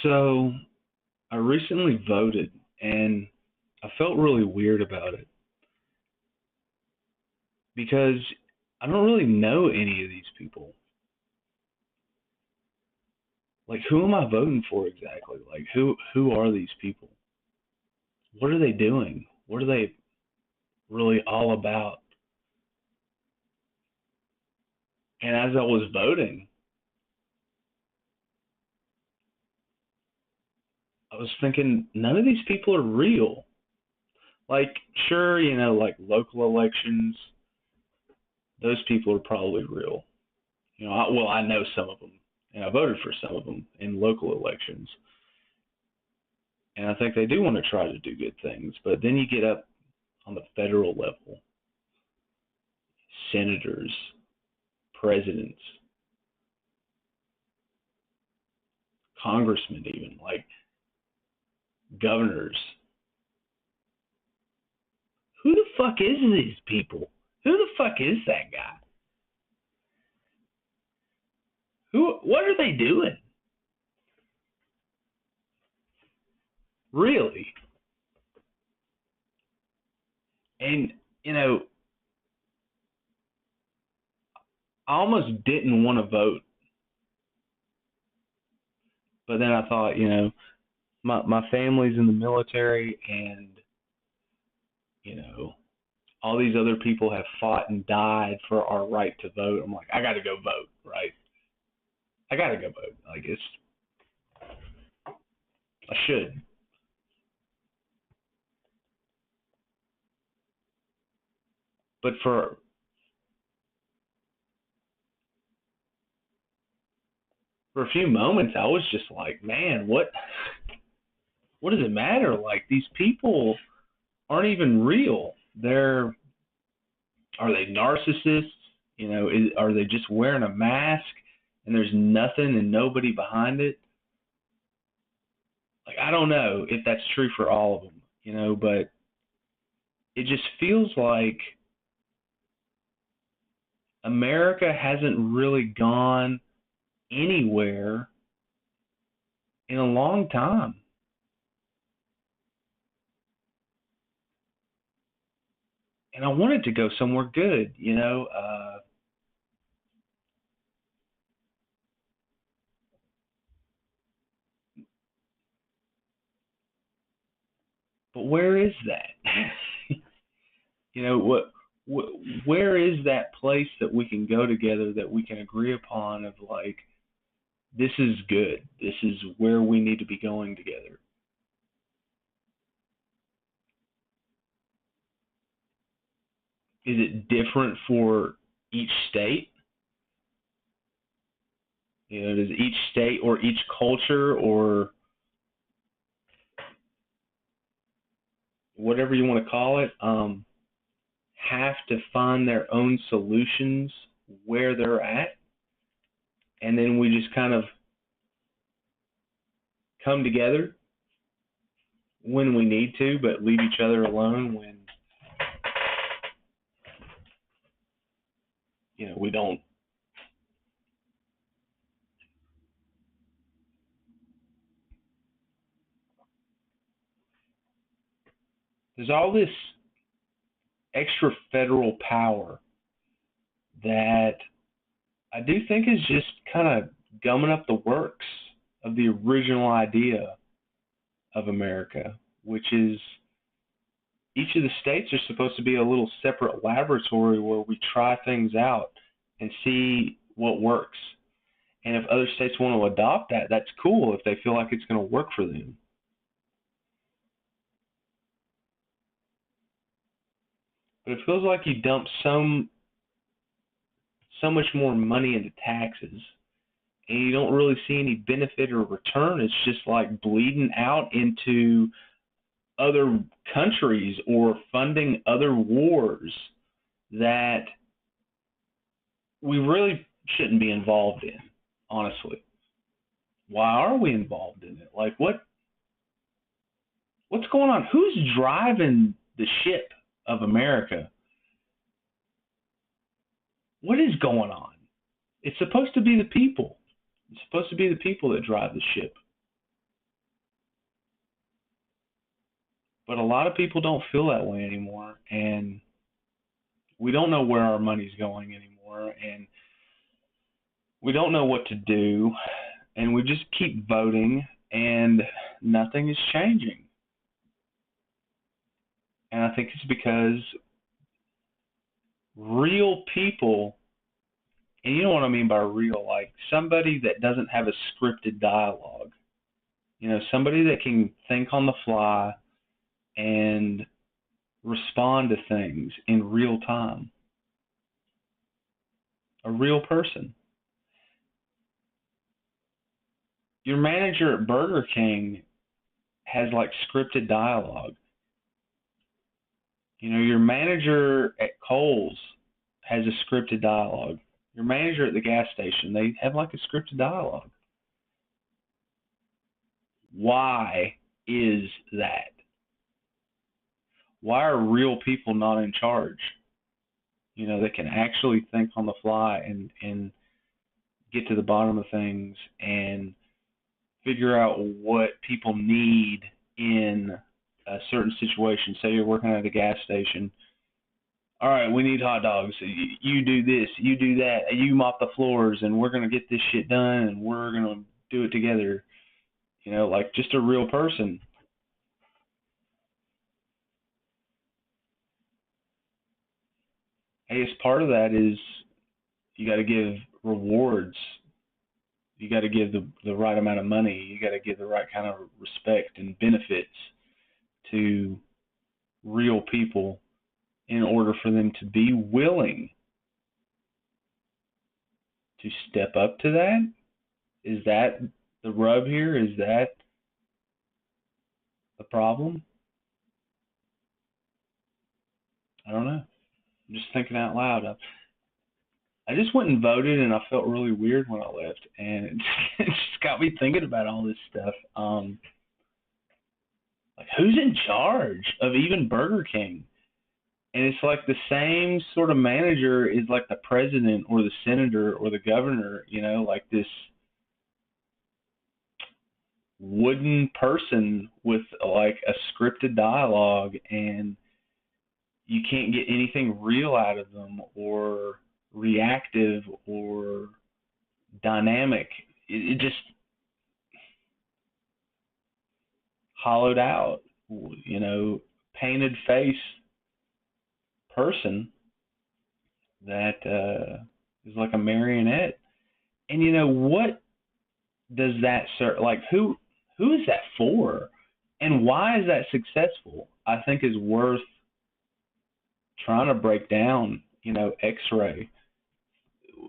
So I recently voted and I felt really weird about it because I don't really know any of these people. Like who am I voting for exactly? Like who are these people? What are they doing? What are they really all about? And as I was voting, I was thinking none of these people are real. Like sure, like local elections, those people are probably real. I know some of them, and I voted for some of them in local elections, and I think they do want to try to do good things. But then you get up on the federal level, senators, presidents, congressmen, even like governors. Who the fuck is these people? Who the fuck is that guy? Who? What are they doing? Really? And you know, I almost didn't want to vote, but then I thought, my family's in the military, and you know, all these other people have fought and died for our right to vote. I'm like, I got to go vote, right? I got to go vote. Like I should. But for a few moments, I was just like, man, what does it matter? Like these people aren't even real. Are they narcissists? Are they just wearing a mask and there's nothing and nobody behind it? Like I don't know if that's true for all of them, but it just feels like America hasn't really gone anywhere in a long time. And I wanted to go somewhere good, but where is that? what, where is that place that we can go together that we can agree upon of like, this is good. This is where we need to be going together. Is it different for each state? Does each state or each culture or whatever you want to call it, have to find their own solutions where they're at, and then we just kind of come together when we need to, but leave each other alone when we don't. There's all this extra federal power that I do think is just kind of gumming up the works of the original idea of America, which is each of the states are supposed to be a little separate laboratory where we try things out and see what works. And if other states want to adopt that, that's cool if they feel like it's going to work for them. But it feels like you dump so much more money into taxes and you don't really see any benefit or return. It's just like bleeding out into other countries or funding other wars that we really shouldn't be involved in, honestly. Why are we involved in it? Like what's going on? Who's driving the ship of America? What is going on? It's supposed to be the people. It's supposed to be the people that drive the ship. But a lot of people don't feel that way anymore, and we don't know where our money's going anymore, and we don't know what to do, and we just keep voting, and nothing is changing. And I think it's because real people, and you know what I mean by real, like somebody that doesn't have a scripted dialogue, somebody that can think on the fly and respond to things in real time. A real person. Your manager at Burger King has like scripted dialogue. Your manager at Kohl's has a scripted dialogue. Your manager at the gas station, they have like a scripted dialogue. Why is that? Why are real people not in charge? That can actually think on the fly and get to the bottom of things and figure out what people need in a certain situation. Say you're working at a gas station. All right, we need hot dogs. You do this, you do that, you mop the floors, and we're going to get this shit done, and we're going to do it together. Like just a real person. Hey, as part of that is you got to give rewards. You got to give the right amount of money. You got to give the right kind of respect and benefits to real people in order for them to be willing to step up to that. Is that the rub here? Is that the problem? I don't know. I'm just thinking out loud. I just went and voted, and I felt really weird when I left, and it just got me thinking about all this stuff. Like, who's in charge of even Burger King? And it's like the same sort of manager is like the president or the senator or the governor, like this wooden person with like a scripted dialogue, and you can't get anything real out of them or reactive or dynamic. It just hollowed out, painted face person that is like a marionette. And what does that serve? Like who is that for? And why is that successful? I think is worth trying to break down, X-ray.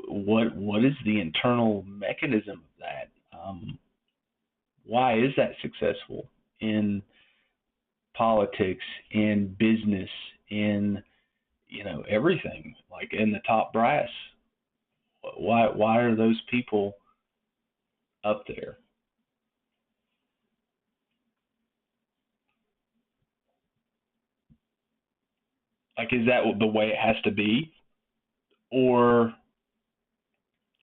What is the internal mechanism of that? Why is that successful in politics, in business, in everything, like in the top brass? Why are those people up there? Like, is that the way it has to be, or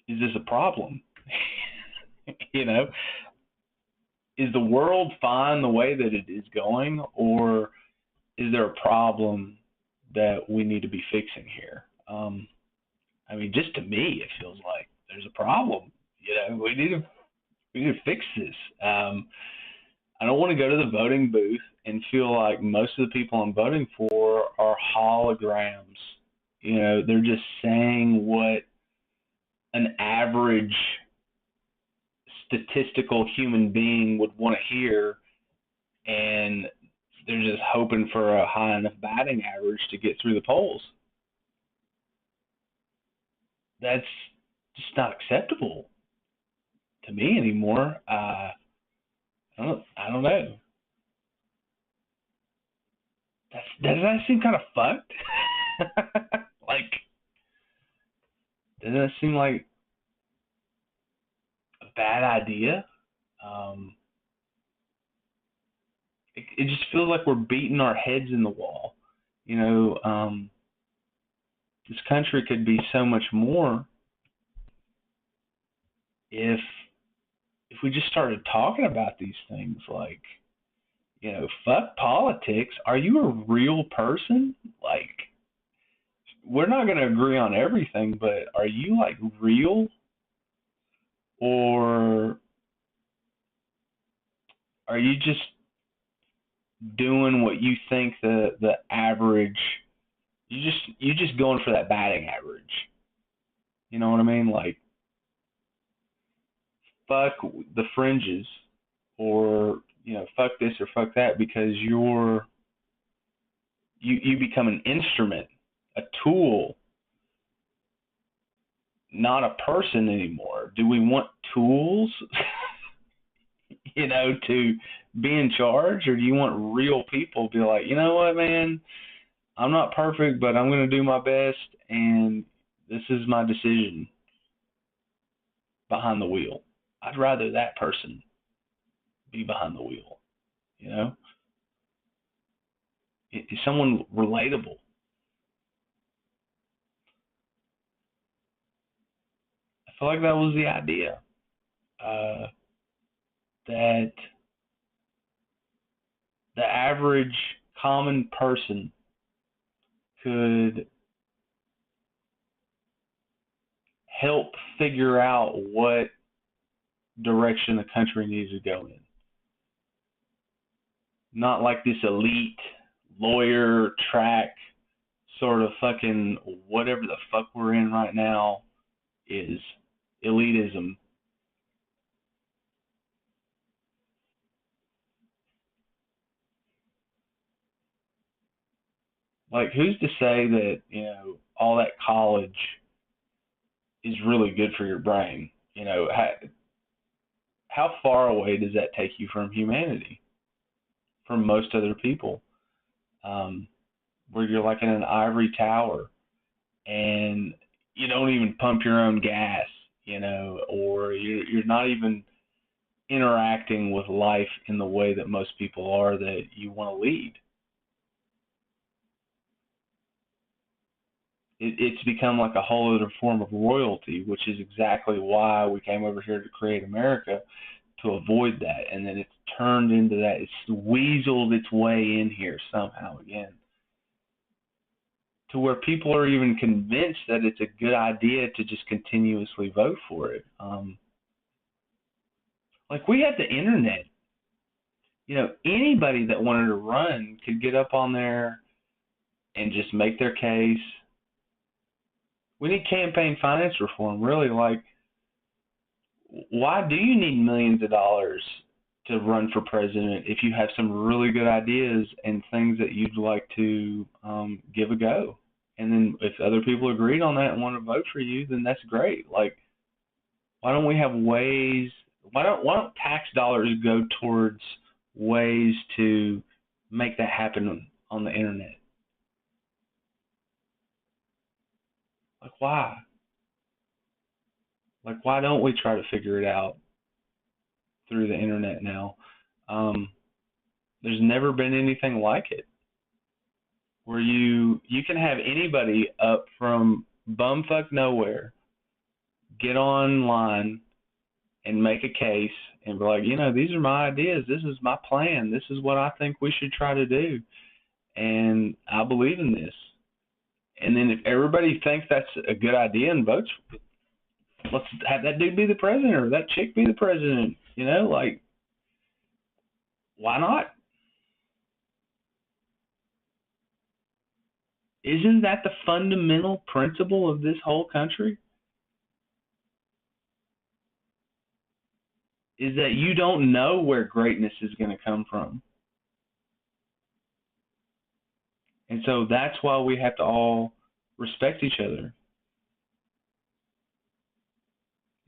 is this a problem? you know, is the world fine the way that it is going, or is there a problem that we need to be fixing here? I mean, just to me, it feels like there's a problem. We need to fix this. I don't want to go to the voting booth and feel like most of the people I'm voting for are holograms. They're just saying what an average statistical human being would want to hear, and they're just hoping for a high enough batting average to get through the polls. That's just not acceptable to me anymore. I don't know. Doesn't that seem kind of fucked? Like, doesn't that seem like a bad idea? Um, it just feels like we're beating our heads in the wall. This country could be so much more if we just started talking about these things, like, Fuck politics. Are you a real person? Like, we're not going to agree on everything, but are you like real? Or are you just doing what you think the average, you just going for that batting average? You know what I mean? Like, fuck the fringes, or fuck this or fuck that, because you become an instrument, a tool, not a person anymore. Do we want tools, to be in charge, or do you want real people to be like, you know what, man, I'm not perfect, but I'm going to do my best, and this is my decision behind the wheel. I'd rather that person be behind the wheel. You know, is someone relatable? I feel like that was the idea. Uh, that the average common person could help figure out what direction the country needs to go in. Not like this elite lawyer track sort of fucking whatever the fuck we're in right now is elitism. Like, who's to say that, all that college is really good for your brain? How far away does that take you from humanity, from most other people? Um, where you're like in an ivory tower and you don't even pump your own gas, or you're not even interacting with life in the way that most people are that you want to lead. It's become like a whole other form of royalty, which is exactly why we came over here to create America, to avoid that. And then it's turned into that. It's weaseled its way in here somehow again, to where people are even convinced that it's a good idea to just continuously vote for it. Like, we had the internet. Anybody that wanted to run could get up on there and just make their case. We need campaign finance reform, really. Like, why do you need millions of dollars to run for president if you have some really good ideas and things that you'd like to give a go? And then if other people agreed on that and want to vote for you, then that's great. Like, why don't we have ways? Why don't tax dollars go towards ways to make that happen on the internet? Like, why? Like, why don't we try to figure it out through the internet now? Um, there's never been anything like it, where you can have anybody up from bumfuck nowhere get online and make a case and be like, these are my ideas, this is my plan, this is what I think we should try to do, and I believe in this. And then if everybody thinks that's a good idea and votes, let's have that dude be the president or that chick be the president. Like, why not? Isn't that the fundamental principle of this whole country? Is that you don't know where greatness is going to come from. And so that's why we have to all respect each other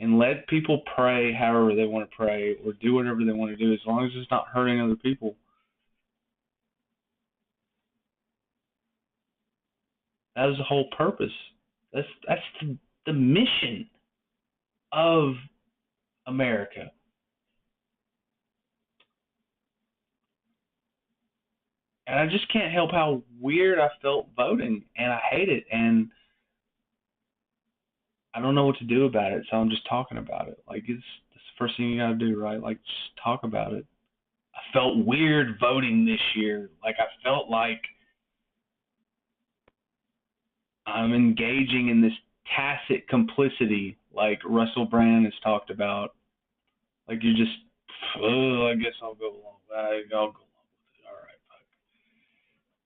and let people pray however they want to pray or do whatever they want to do, as long as it's not hurting other people. That is the whole purpose. That's the mission of America. And I just can't help how weird I felt voting, and I hate it, and I don't know what to do about it, so I'm just talking about it. Like, it's the first thing you gotta do, right? Like, just talk about it. I felt weird voting this year. Like I felt like I'm engaging in this tacit complicity, like Russell Brand has talked about. Like you're just, oh, I guess I'll go along. I'll go along with it. All right, fuck.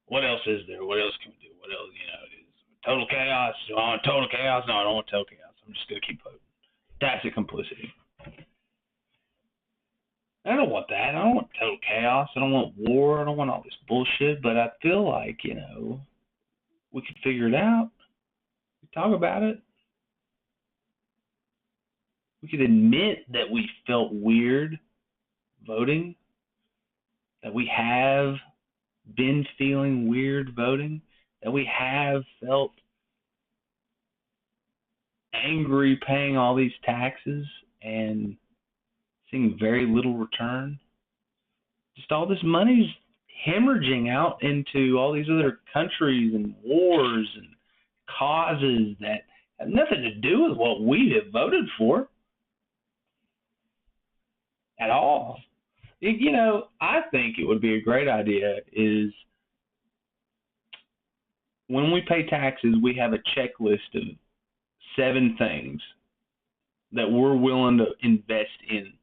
What else is there? What else can we do? What else, it is total chaos. Do I want total chaos? No, I don't want total chaos. I'm just gonna keep voting. Tacit complicity. I don't want that. I don't want total chaos. I don't want war. I don't want all this bullshit. But I feel like, we could figure it out. We talk about it. We could admit that we felt weird voting, that we have been feeling weird voting, that we have felt angry paying all these taxes and seeing very little return. Just all this money's hemorrhaging out into all these other countries and wars and causes that have nothing to do with what we have voted for at all. I think it would be a great idea is when we pay taxes, we have a checklist of 7 things that we're willing to invest in,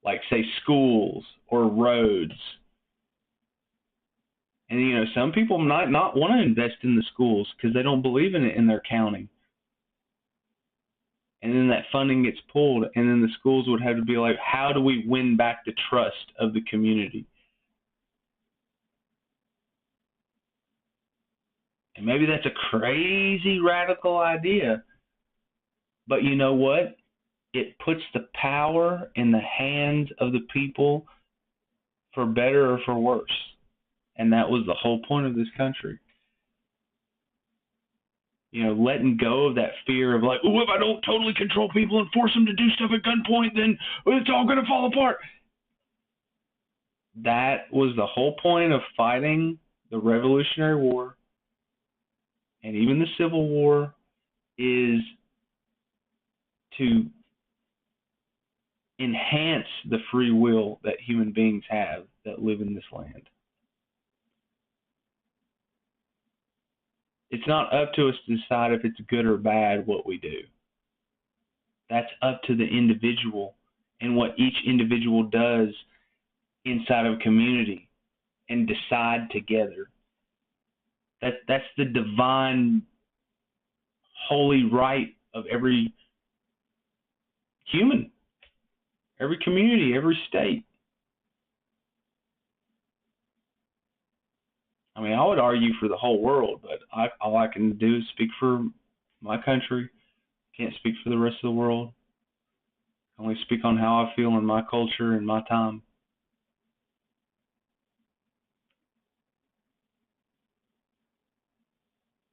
like say schools or roads. And some people might not want to invest in the schools because they don't believe in it in their county. And then that funding gets pulled, and then the schools would have to be like, how do we win back the trust of the community? And maybe that's a crazy radical idea, but you know what? It puts the power in the hands of the people for better or for worse. And that was the whole point of this country. Letting go of that fear of like, oh, if I don't totally control people and force them to do stuff at gunpoint, then it's all going to fall apart. That was the whole point of fighting the Revolutionary War and even the Civil War, is to enhance the free will that human beings have that live in this land. It's not up to us to decide if it's good or bad what we do. That's up to the individual and what each individual does inside of a community and decide together. That's the divine, holy right of every human, every community, every state. I mean, I would argue for the whole world, but all I can do is speak for my country. Can't speak for the rest of the world. I only speak on how I feel in my culture and my time.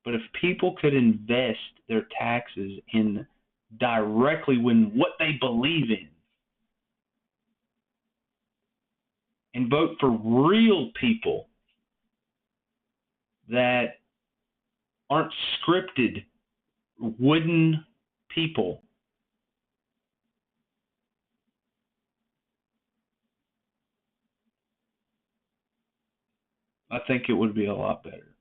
But if people could invest their taxes in directly in what they believe in and vote for real people that aren't scripted, wooden people, I think it would be a lot better.